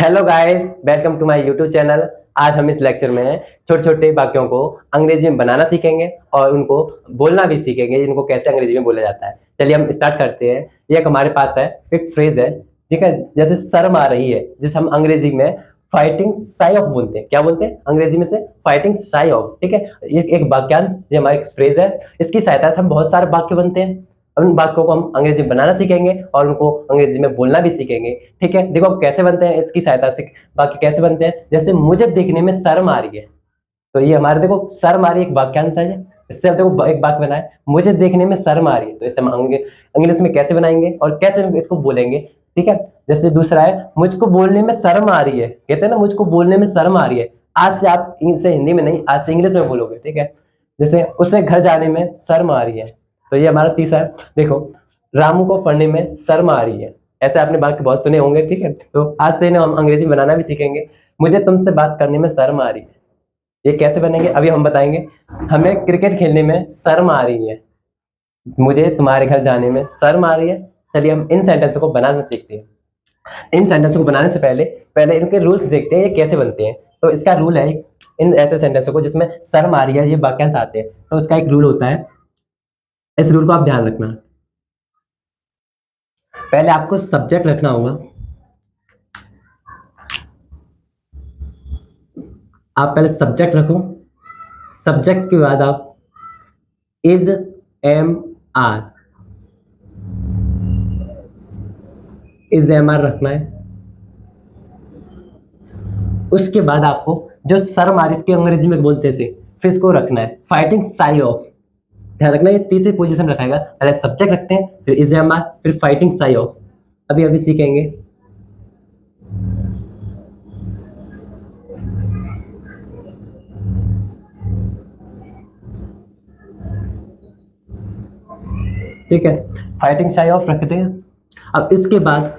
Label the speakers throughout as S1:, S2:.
S1: Hello guys, welcome to my YouTube channel. आज हम इस लेक्चर में छोटे छोटे वाक्यों को अंग्रेजी में बनाना सीखेंगे और उनको बोलना भी सीखेंगे, इनको कैसे अंग्रेजी में बोला जाता है। चलिए हम स्टार्ट करते हैं। ये एक हमारे पास है, एक फ्रेज है, ठीक है। जैसे शर्म आ रही है, जिसे हम अंग्रेजी में फाइटिंग साई ऑफ बोलते हैं। क्या बोलते हैं अंग्रेजी में से? फाइटिंग साई ऑफ, ठीक है। ये एक वाक्यांश, ये हमारा एक फ्रेज है। इसकी सहायता से हम बहुत सारे वाक्य बनते हैं। उन वाक्यों को हम अंग्रेजी में बनाना सीखेंगे और उनको अंग्रेजी में बोलना भी सीखेंगे, ठीक है। देखो अब कैसे बनते हैं इसकी सहायता से। वाक्य कैसे बनते हैं? जैसे मुझे देखने में शर्म आ रही है, तो ये हमारे देखो शर्म आ रही है एक वाक्यांश है। इससे अब देखो एक वाक्य बना है, मुझे देखने में शर्म आ रही है। तो इससे हम इंग्लिश में कैसे बनाएंगे और कैसे इसको बोलेंगे, ठीक है। जैसे दूसरा है, मुझको बोलने में शर्म आ रही है। कहते हैं ना, मुझको बोलने में शर्म आ रही है। आज से आप इसे हिंदी में नहीं, आज से इंग्लिश में बोलोगे, ठीक है। जैसे उसे घर जाने में शर्म आ रही है, तो ये हमारा तीसरा है। देखो, रामू को पढ़ने में शर्म आ रही है। ऐसे आपने वाक्य बहुत सुने होंगे, ठीक है। तो आज से ना हम अंग्रेजी बनाना भी सीखेंगे। मुझे तुमसे बात करने में शर्म आ रही है। ये कैसे बनेंगे अभी हम बताएंगे। हमें क्रिकेट खेलने में शर्म आ रही है। मुझे तुम्हारे घर जाने में शर्म आ रही है। चलिए हम इन सेंटेंस को बनाना सीखते हैं। इन सेंटेंस को बनाने से पहले पहले इनके रूल्स देखते हैं, ये कैसे बनते हैं। तो इसका रूल है, इन ऐसे सेंटेंसों को जिसमें शर्म आ रही है, ये वाक्यांश आते हैं, तो उसका एक रूल होता है। इस रूल को आप ध्यान रखना। पहले आपको सब्जेक्ट रखना होगा। आप पहले सब्जेक्ट रखो। सब्जेक्ट के बाद आप is, am, are, is am are रखना है। उसके बाद आपको जो शर्म आ रही, इसके अंग्रेजी में बोलते हैं, फिर इसको रखना है फाइटिंग साई ऑफ। ध्यान रखना, ये तीसरी पोजीशन रखेगा। पहले सब्जेक्ट रखते हैं, फिर इज एम आर, फिर फाइटिंग साई ऑफ। अभी अभी सीखेंगे। ठीक है, फाइटिंग साई ऑफ रखते हैं। अब इसके बाद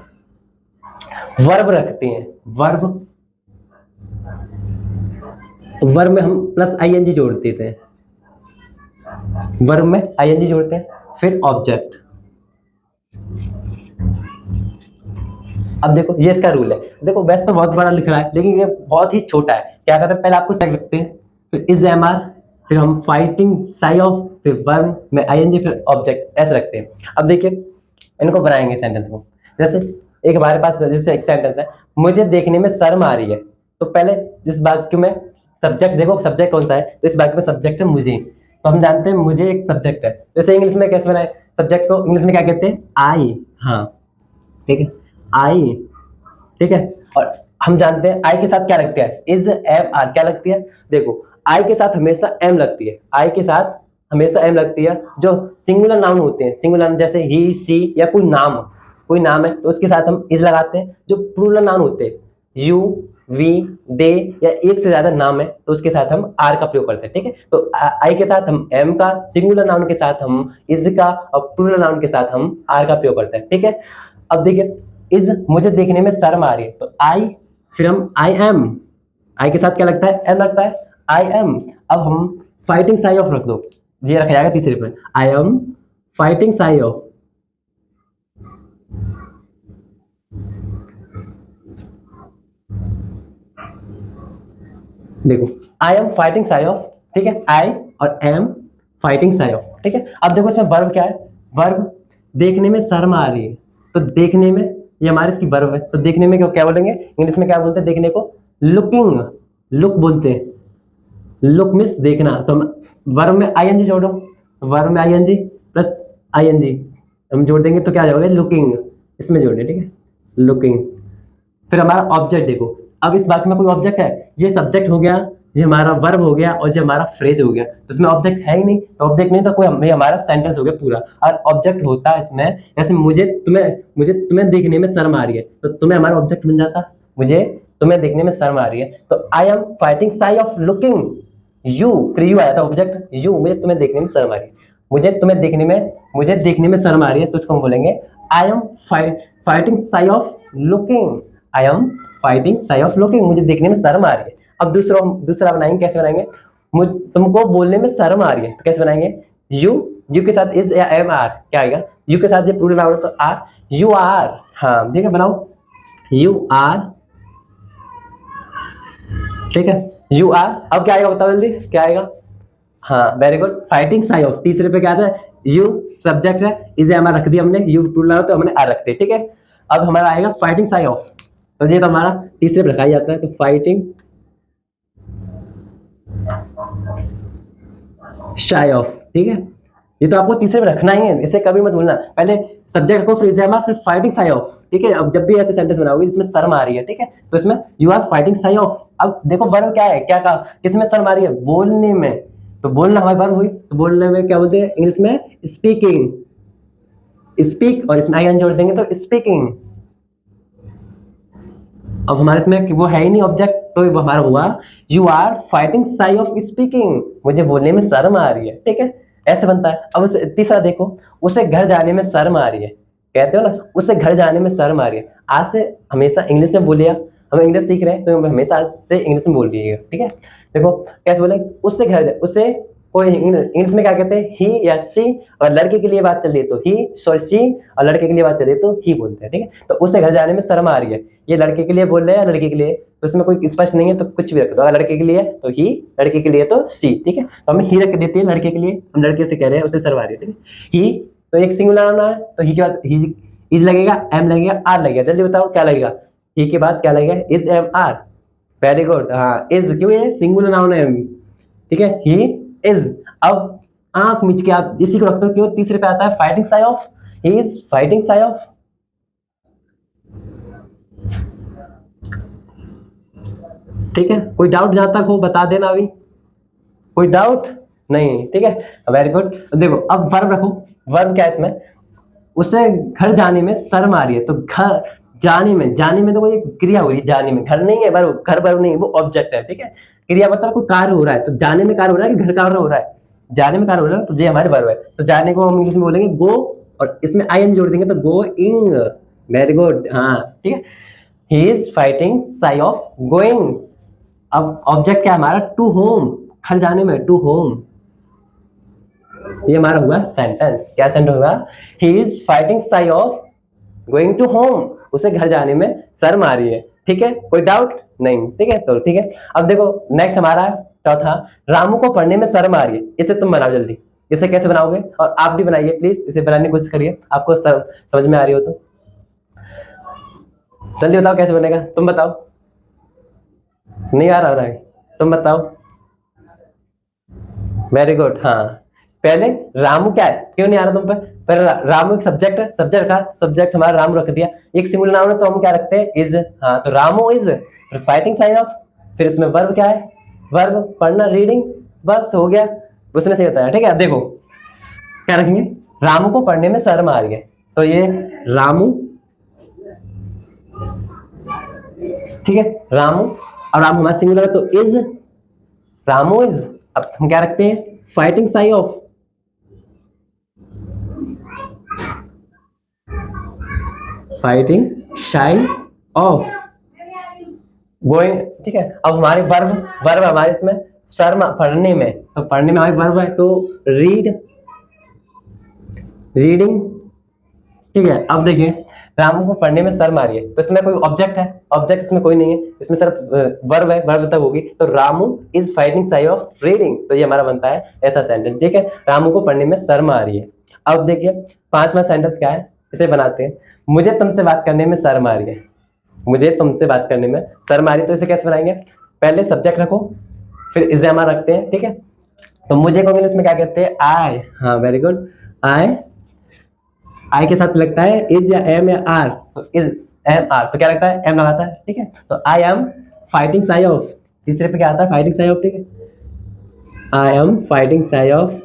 S1: वर्ब रखते हैं। वर्ब, वर्ब में हम प्लस आईएनजी जोड़ देते हैं। वर्ब में आईएनजी जोड़ते हैं, फिर ऑब्जेक्ट। अब देखो ये इसका रूल है। देखो वैसे तो बहुत बड़ा लिख रहा है, लेकिन ये बहुत ही छोटा है। क्या करते हैं, पहले आपको सेट रखते हैं, फिर इज एम आर, फिर हम फाइटिंग साई ऑफ, फिर वर्ब में आईएनजी, फिर ऑब्जेक्ट, ऐसे रखते हैं। अब देखिए इनको बनाएंगे सेंटेंस को। जैसे एक हमारे पास जैसे एक सेंटेंस है, मुझे देखने में शर्म आ रही है। तो पहले जिस वाक्य में सब्जेक्ट, देखो सब्जेक्ट कौन सा है, तो इस वाक्य में सब्जेक्ट है मुझे। तो हम जानते हैं मुझे एक सब्जेक्ट है। जैसे इंग्लिश में कैसे बनाए सब्जेक्ट को? इंग्लिश में क्या कहते हैं? आई। हाँ, ठीक है, आई, ठीक है। और हम जानते हैं आई के साथ क्या लगता है? Is, am, are. क्या लगती है? देखो आई के साथ हमेशा एम लगती है। आई के साथ हमेशा एम लगती है। जो सिंगुलर नाउन होते हैं, सिंगुलर जैसे ही, सी, या कोई नाम है, तो उसके साथ हम इज लगाते हैं। जो प्लूरल नाउन होते हैं, यू, वी, दे, या एक से ज्यादा नाम है, तो उसके साथ हम आर का प्रयोग करते हैं, ठीक है। तो आई के साथ हम एम का, सिंगुलर नाउन के साथ हम इज का, और प्लूरल नाउन के साथ हम आर का प्रयोग करते हैं, ठीक है। अब देखिए इज, मुझे देखने में शर्म आ रही है, तो आई, फिर हम आई एम। आई के साथ क्या लगता है? एम लगता है, आई एम। अब हम फाइटिंग साई ऑफ रख दो, ये रखा जाएगा तीसरे पे, I am fighting shy of. देखो I am fighting shy of, ठीक है। आई और एम फाइटिंग साई ऑफ, ठीक है। अब देखो इसमें वर्ब क्या है? वर्ब, देखने में शर्म आ रही है, तो देखने में, ये हमारे इसकी वर्ब है, तो देखने में क्या बोलेंगे? इंग्लिश में क्या बोलते हैं देखने को? लुकिंग। लुक बोलते हैं। लुक मीन्स देखना। तो हम वर्ब में आईएनजी जोड़ो, वर्ब में आईएनजी प्लस आईएनजी हम जोड़ देंगे, तो क्या जाओगे? लुकिंग, इसमें जोड़ दें, ठीक है, लुकिंग। फिर हमारा ऑब्जेक्ट देखो, अब इस वाक्य में कोई ऑब्जेक्ट है? ये सब्जेक्ट हो गया, ये हमारा वर्ब हो गया, और ये हमारा फ्रेज हो गया। तो इसमें ऑब्जेक्ट है ही नहीं, तो ऑब्जेक्ट नहीं तो कोई हमारा सेंटेंस हो गया पूरा। और ऑब्जेक्ट होता है इसमें, जैसे मुझे तुम्हें देखने में शर्म आ रही है, तो तुम्हें हमारा ऑब्जेक्ट बन जाता। मुझे तुम्हें देखने में शर्म आ रही है, तो I am fighting shy of looking you, फिर यू आया था ऑब्जेक्ट, यू, मुझे तुम्हें देखने में शर्म आ रही है। मुझे देखने में शर्म आ रही है, तो इसको हम बोलेंगे आई am fighting shy of looking. I am fighting shy of looking, मुझे देखने में शर्म आ रही है। अब दूसरा बनाएंगे, कैसे बनाएंगे? तुमको बोलने में शर्म आ रही है, तो कैसे बनाएंगे? यू के साथ इज या एम, आर। क्या आएगा? यू के साथ ये प्लूरल नाउन है, तो आर, यू आर। हाँ ठीक है, बनाओ, यू आर ठीक है, यू आर। अब क्या आएगा बताओ जल्दी, क्या आएगा? हाँ very good, fighting shy of. तीसरे पे क्या आता है? यू सब्जेक्ट है, इसे हमारा रख दिया हमने, यू प्लूरल तो हमने आर रख दिया, ठीक है। अब हमारा आएगा फाइटिंग साई ऑफ, तो ये तो हमारा तीसरे पे रखा जाता है, तो फाइटिंग शाई ऑफ, ठीक है। ये तो आपको तीसरे में रखना ही है, इसे कभी मत भूलना। पहले सब्जेक्ट को, फिर एग्जाम, फिर फाइटिंग साई ऑफ, ठीक है। अब जब भी ऐसे सेंटेंस बनाओगे जिसमें शर्म आ रही है, ठीक है, तो इसमें you are fighting shy of. अब देखो वर्ब क्या है, क्या कहा, किसमें शर्म आ रही है? बोलने में। तो बोलना हमारी वर्ब हुई, तो बोलने में क्या बोलते हैं इंग्लिश में? स्पीकिंग। स्पीक, और इसमें आई एन जोड़ देंगे तो स्पीकिंग। अब हमारे इसमें वो है ही नहीं ऑब्जेक्ट, तो वो हमारा हुआ you are fighting shy of speaking, मुझे बोलने में शर्म आ रही है, ठीक है। ऐसे बनता है। अब उसे तीसरा देखो, उसे घर जाने में शर्म आ रही है, कहते हो ना, उसे घर जाने में शर्म आ रही है। आज से हमेशा इंग्लिश में बोलिए, हम इंग्लिश सीख रहे हैं तो हमेशा से इंग्लिश में बोल रहिएगा, ठीक है। देखो कैसे बोले, उससे घर, उसे कोई इंग्लिश में क्या कहते हैं? ही या सी, और लड़के के लिए बात चल रही है तो ही, सॉरी सी, और लड़के के लिए बात चल रही है तो ही बोलते हैं, ठीक है। तो उसे घर जाने में शर्म आ रही है, ये लड़के के लिए बोल रहे हैं या लड़के के लिए, तो इसमें कोई स्पष्ट नहीं है, तो कुछ भी रख दो। अगर लड़के के लिए तो ही, लड़के के लिए तो सी, ठीक है। तो हमें ही रख देते हैं लड़के के लिए, हम लड़के से कह रहे हैं, उसे शर्म आ रही है, ठीक है। ही तो एक सिंगुलर नाउन है, तो ही के बाद ही इज लगेगा, एम लगेगा, आर लगेगा। जल्दी बताओ क्या लगेगा? ही के बाद क्या लगेगा? Is am are. Very good, हाँ इज, क्यों? ये सिंगुलर नाउन है, ठीक है। He is. अब आंख मिच के आप इसी को रखते हो, क्यों? तीसरे पे आता है fighting shy of, he is fighting shy of. ठीक है, कोई डाउट जहां तक हो बता देना अभी, कोई डाउट नहीं, ठीक है। Very good. देखो अब वर्ब रखो, वर्ब क्या है इसमें? उसे घर जाने में शर्म आ रही है, तो घर जाने में, जाने में तो कोई क्रिया हो रही है, जाने में, घर नहीं है, वर्ब, घर वर्ब नहीं, वो ऑब्जेक्ट है, ठीक है। क्रिया मतलब कोई कार्य हो रहा है, तो जाने में कार्य हो रहा है कि घर कार्य हो रहा है? जाने में कार्य हो रहा है, तो ये हमारे वर्ब है। तो जाने को हम इंग्लिश में बोलेंगे गो, और इसमें आई एन जोड़ देंगे तो गोइंग। वेरी गुड, हाँ ठीक है। He is fighting shy of going. अब ऑब्जेक्ट क्या है हमारा? टू होम, घर जाने में, टू होम। ये हमारा हुआ सेंटेंस। क्या सेंटेंस हुआ? He is fighting shy of going to home, उसे घर जाने में शर्म आ रही है, ठीक है। कोई डाउट नहीं, ठीक है। तो ठीक है, अब देखो नेक्स्ट हमारा चौथा, रामू को पढ़ने में शर्म आ रही है। इसे तुम बनाओ जल्दी, इसे कैसे बनाओगे? और आप भी बनाइए प्लीज, इसे बनाने की कोशिश करिए, आपको समझ में आ रही हो तो जल्दी बताओ कैसे बनेगा, तुम बताओ। नहीं आ रहा है, तुम बताओ। वेरी गुड, हाँ। पहले रामू क्या है, क्यों नहीं आ रहा तुम पे? पहले रामू एक सब्जेक्ट है, सब्जेक्ट रखा, सब्जेक्ट हमारा रामू रख दिया। एक सिंगुलर नाउन है तो हम क्या रखते हैं? इज। हाँ तो रामू इज, फिर फाइटिंग साइन ऑफ, फिर इसमें वर्ब क्या है? वर्ब पढ़ना, रीडिंग, बस हो गया। उसने सही बताया, ठीक है। अब देखो क्या रखेंगे? रामू को पढ़ने में शर्म आ रही है, तो ये रामू, ठीक है, रामू। और रामू हमारा सिंगुलर है तो इज, रामू इज। अब हम क्या रखते हैं? फाइटिंग साई ऑफ, फाइटिंग शाई ऑफ गोइंग, ठीक है। अब हमारे वर्ब, वर्ब हमारे इसमें शर्म, पढ़ने में, तो पढ़ने में हमारे वर्ब है तो रीड, रीडिंग, ठीक है। अब देखिए रामू को पढ़ने में शर्म आ रही है, तो इसमें कोई ऑब्जेक्ट है? ऑब्जेक्ट इसमें कोई नहीं है, इसमें सिर्फ वर्ब है, वर्ब तक होगी, तो Ramu is fighting shy of reading, तो ये हमारा बनता है ऐसा सेंटेंस, ठीक है। रामू को पढ़ने में शर्म आ रही है। अब देखिए पांचवा सेंटेंस क्या है, इसे बनाते हैं। मुझे तुमसे बात करने में शर्म आ रही है, मुझे तुमसे बात करने में शर्म आ रही है, तो इसे कैसे बनाएंगे? पहले सब्जेक्ट रखो, फिर इज एम आर रखते हैं, ठीक है। तो मुझे को इंग्लिश में क्या कहते हैं? आई, हाँ वेरी गुड, आई। आई के साथ लगता है इज या एम या आर, तो इज एम आर, तो क्या लगता है? एम लगाता है, ठीक है। तो I am fighting shy of, तीसरे पे क्या आता है? फाइटिंग साई ऑफ, ठीक है। I am fighting shy of,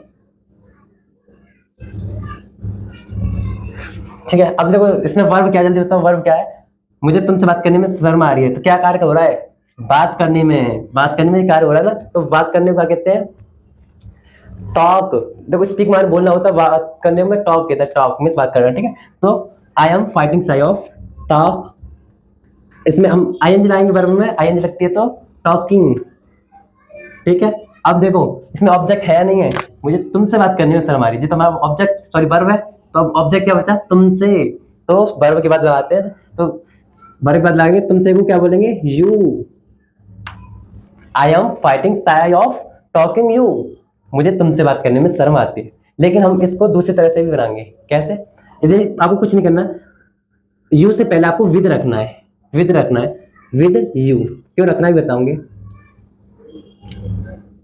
S1: ठीक है। अब देखो इसमें वर्ब क्या, जल्दी बताओ वर्ब क्या है? मुझे तुमसे बात करने में शर्म आ रही है, तो क्या कार्य हो रहा है? बात करने में, बात करने में कार्य हो रहा है ना, तो बात करने को क्या कहते हैं? टॉक। देखो स्पीक मान बोलना होता है, बात करने में टॉक कहता है, टॉक मींस बात करना, ठीक है। तो I am fighting shy of talk, इसमें हम आईएनजी लाएंगे वर्ब में, आईएनजी लगती है तो टॉकिंग, ठीक है। अब देखो इसमें ऑब्जेक्ट है या नहीं है? मुझे तुमसे बात करने में शर्म आ रही है, जी तो हमारा ऑब्जेक्ट, सॉरी वर्ब है, तो अब ऑब्जेक्ट क्या बचा? तुमसे, तो वर्ब के बाद लगाते हैं, तो वर्ब के बाद लगाएंगे तुमसे को क्या बोलेंगे? You, I am fighting shy of talking you, मुझे तुमसे बात करने में शर्म आती है। लेकिन हम इसको दूसरी तरह से भी बनाएंगे, कैसे? इसे आपको कुछ नहीं करना, यू से पहले आपको विद रखना है, विद रखना है, विद यू। क्यों रखना है बताऊंगे।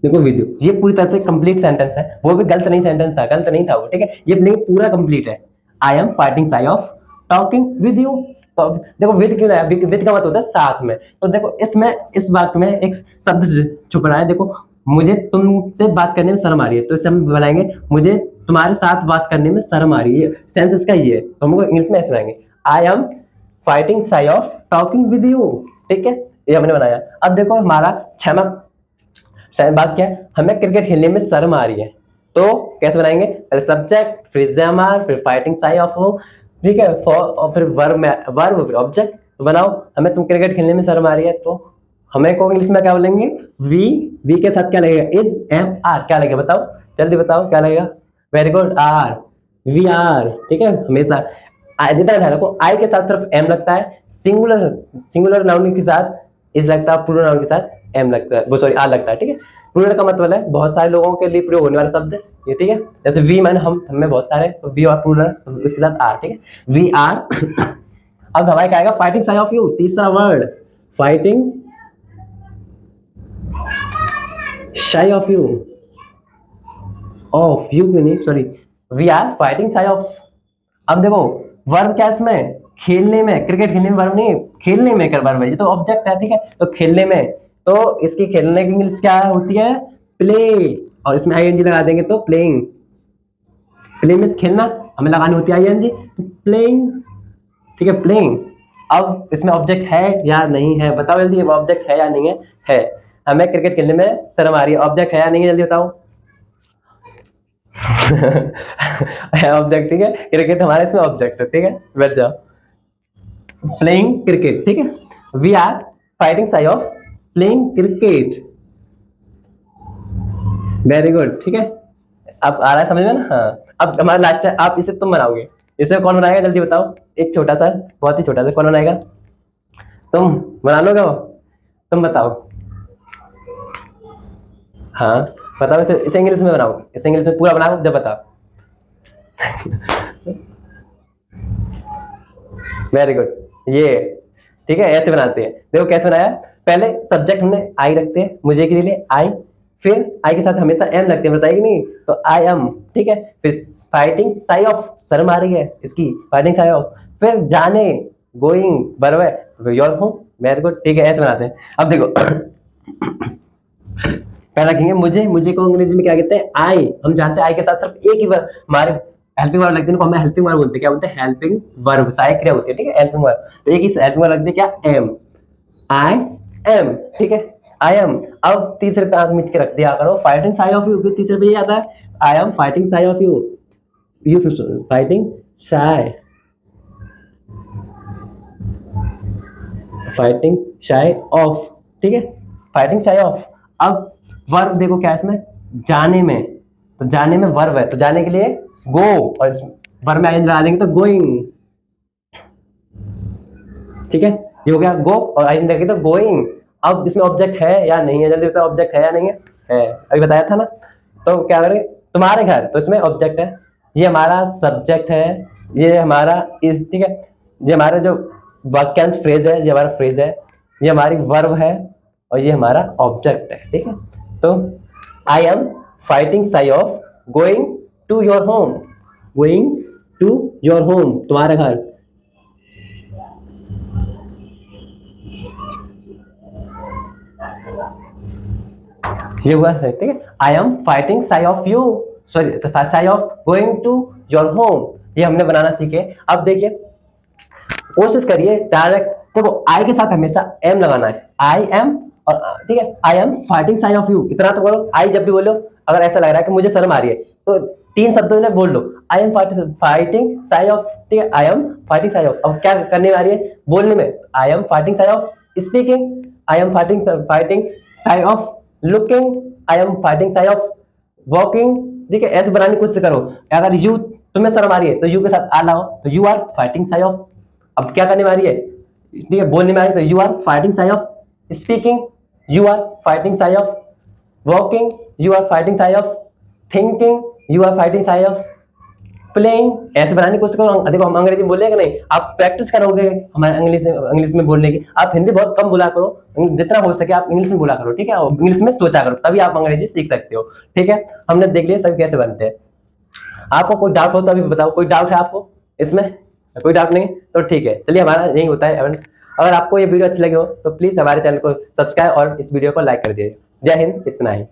S1: देखो विद यू, ये पूरी तरह से कंप्लीट सेंटेंस है, वो भी गलत नहीं सेंटेंस था, गलत नहीं था वो, ठीक है, ये लेकिन पूरा कंप्लीट है। I am fighting shy of talking with you. तो देखो विद क्यों है, विद का मतलब होता है साथ में। तो देखो इसमें, इस वाक्य में एक शब्द छुप रहा है। देखो मुझे तुमसे बात करने में शर्म आ रही है, तो इसे हम बनाएंगे मुझे तुम्हारे साथ बात करने में शर्म आ रही है। सेंस इसका ये है, तो हमको इंग्लिश में ऐसे बनाएंगे, आई am fighting shy of talking with you. ठीक है, ये हमने बनाया। अब देखो हमारा छठवां बात क्या है, हमें क्रिकेट खेलने में शर्म आ रही है, तो कैसे बनाएंगे? पहले सब्जेक्ट, फिर एमआर, फिर फाइटिंग शाय ऑफ हो, ठीक है, फॉर, और फिर वर्ब में वर्ब, फिर ऑब्जेक्ट। तो बनाओ, हमें तुम क्रिकेट खेलने में शर्म आ रही है, तो हमें को इंग्लिश में क्या बोलेंगे? वी के साथ क्या लगेगा? इज एम आर, क्या लगेगा बताओ, जल्दी बताओ क्या लगेगा? Very good, are, we are. ठीक है, हमेशा जितना ध्यान रखो, आई के साथ सिर्फ एम लगता है, सिंगुलर नाउन के साथ इज लगता है, प्लूरल नाउन के साथ एम लगता है, वो सॉरी आर लगता है। ठीक है, प्लूरल का मतलब है बहुत सारे लोगों के लिए प्रयोग होने वाला शब्द ये, ठीक है, जैसे वी मैंने हमें बहुत सारे, तो वी और प्लूरल, तो उसके साथ आर। ठीक है, वी आर। अब हमारे क्या आएगा? फाइटिंग शाय ऑफ यू, तीसरा word, fighting shy of you, of you क्यों नहीं, sorry, we are fighting shy of. अब देखो वर्ब क्या इसमें? खेलने में, क्रिकेट खेलने में वर्ब नहीं, खेलने में कर वर्ब है, ये तो ऑब्जेक्ट है। ठीक है, तो खेलने में, तो इसकी खेलने की इंग्लिश क्या होती है? प्ले, और इसमें आईएनजी लगा देंगे तो प्लेइंग। प्ले मींस खेलना, हमें लगानी होती है आईएनजी, तो प्लेइंग। ठीक है, प्लेइंग। अब इसमें ऑब्जेक्ट है या नहीं है, बताओ जल्दी, ऑब्जेक्ट है या नहीं है? है। हमें क्रिकेट खेलने में शर्म आ रही है, ऑब्जेक्ट है या नहीं है, जल्दी बताओ। ऑब्जेक्ट, ठीक है, क्रिकेट हमारे इसमें ऑब्जेक्ट है। ठीक है, बैठ जाओ, प्लेइंग क्रिकेट। ठीक है, we are fighting shy of playing cricket. Very good. ठीक है, अब आ रहा है समझ में ना? हाँ, अब हमारा लास्ट है, आप इसे तुम बनाओगे, इसे कौन बनाएगा जल्दी बताओ? एक छोटा सा, बहुत ही छोटा सा, कौन बनाएगा? तुम बना लोगे वो? तुम बताओ। हाँ बताओ, इसे इंग्लिश में बनाओ, इसे इंग्लिश में पूरा बनाओ, जब बताओ। वेरी गुड, ये ठीक है, ऐसे बनाते हैं। देखो कैसे बनाया, पहले सब्जेक्ट हमने आई रखते हैं, मुझे के लिए आई, फिर आई के साथ हमेशा एम लगते हैं, बताइए नहीं, तो आई एम। ठीक है, फिर फाइटिंग शाय ऑफ, शर्म आ रही है इसकी, फाइटिंग शाय ऑफ, फिर जाने, going, verb your home. Very good, ठीक है, ऐसे बनाते हैं। अब देखो पहला कहेंगे मुझे को अंग्रेजी में क्या कहते हैं? आई। हम जानते हैं आई के साथ सिर्फ एक ही वर्ब, हमारे हेल्पिंग वर्ब लगते हैं, हमें हेल्पिंग वर्ब बोलते हैं, क्या बोलते हैं? हेल्पिंग वर्ब, सहायक क्रिया होती है। ठीक है, हेल्पिंग वर्ब, तो एक ही हेल्पिंग वर्ब लगती है, क्या? Am, I am. ठीक है, आई एम। अब तीसरे पे आप मिच के रख दिया करो, फाइटिंग शाय ऑफ यू, तीसरे पे ये आता है, I am fighting shy of you, you fighting shy, fighting shy of. ठीक है, फाइटिंग शाय ऑफ। अब वर्ब देखो क्या है इसमें? जाने में, तो जाने में वर्ब है, तो जाने के लिए गो, और इस वर्ब में आईएनजी लगा देंगे तो गोइंग। ठीक है, ये हो गया गो, और आईएनजी लगे तो गोइंग। अब इसमें ऑब्जेक्ट है या नहीं है, जल्दी बताओ, ऑब्जेक्ट है या नहीं है? है, अभी बताया था ना। तो क्या करें? तुम्हारे घर, तो इसमें ऑब्जेक्ट है, ये हमारा सब्जेक्ट है, ये हमारा इस, ठीक है, ये हमारा जो वाक्यांश फ्रेज है, ये हमारा फ्रेज है, ये हमारी वर्ब है, और ये हमारा ऑब्जेक्ट है। ठीक है, तो I am fighting shy of going to your home, going to your home, तुम्हारे घर। ये हुआ सही। ठीक है, I am fighting shy of you, sorry shy of going to your home, ये हमने बनाना सीखे। अब देखिए, कोशिश करिए डायरेक्ट, देखो आई के साथ हमेशा एम लगाना है, आई एम, और ठीक है, I am fighting shy of you, इतना तो बोलो। आई जब भी बोलो, अगर ऐसा लग रहा है कि मुझे शर्म आ रही है, तो 3 शब्दों में बोल लो, I am fighting shy of. ठीक है, I am fighting shy of. अब क्या करने वाली है बोलने में? I am fighting shy of speaking, I am fighting shy of looking, I am fighting shy of walking. ठीक है, ऐसे बनाने की कोशिश करो। अगर यू, तुम्हें शर्म आ रही है, तो यू के साथ आ लाओ, तो you are fighting shy of. अब क्या करने वाली है? ठीक है, बोलने में आ रही है, तो you are fighting shy of speaking. You are fighting shy of walking, you are fighting shy of thinking, you are fighting shy of playing. ऐसे बनाने की कोशिश करो। देखो हम अंग्रेजी में बोलेंगे नहीं, आप प्रैक्टिस करोगे हमारे इंग्लिश में बोलने की। आप हिंदी बहुत कम बोला करो, जितना हो सके आप इंग्लिश में बोला करो, ठीक है। इंग्लिश में सोचा करो, तभी आप अंग्रेजी सीख सकते हो, ठीक है। हमने देख लिया सब कैसे बनते हैं। आपको कोई डाउट हो तो अभी बताओ, कोई डाउट है आपको इसमें? कोई डाउट नहीं तो ठीक है, चलिए हमारा यही होता है। अगर आपको ये वीडियो अच्छी लगी हो तो प्लीज हमारे चैनल को सब्सक्राइब और इस वीडियो को लाइक कर दीजिए। जय हिंद, इतना ही।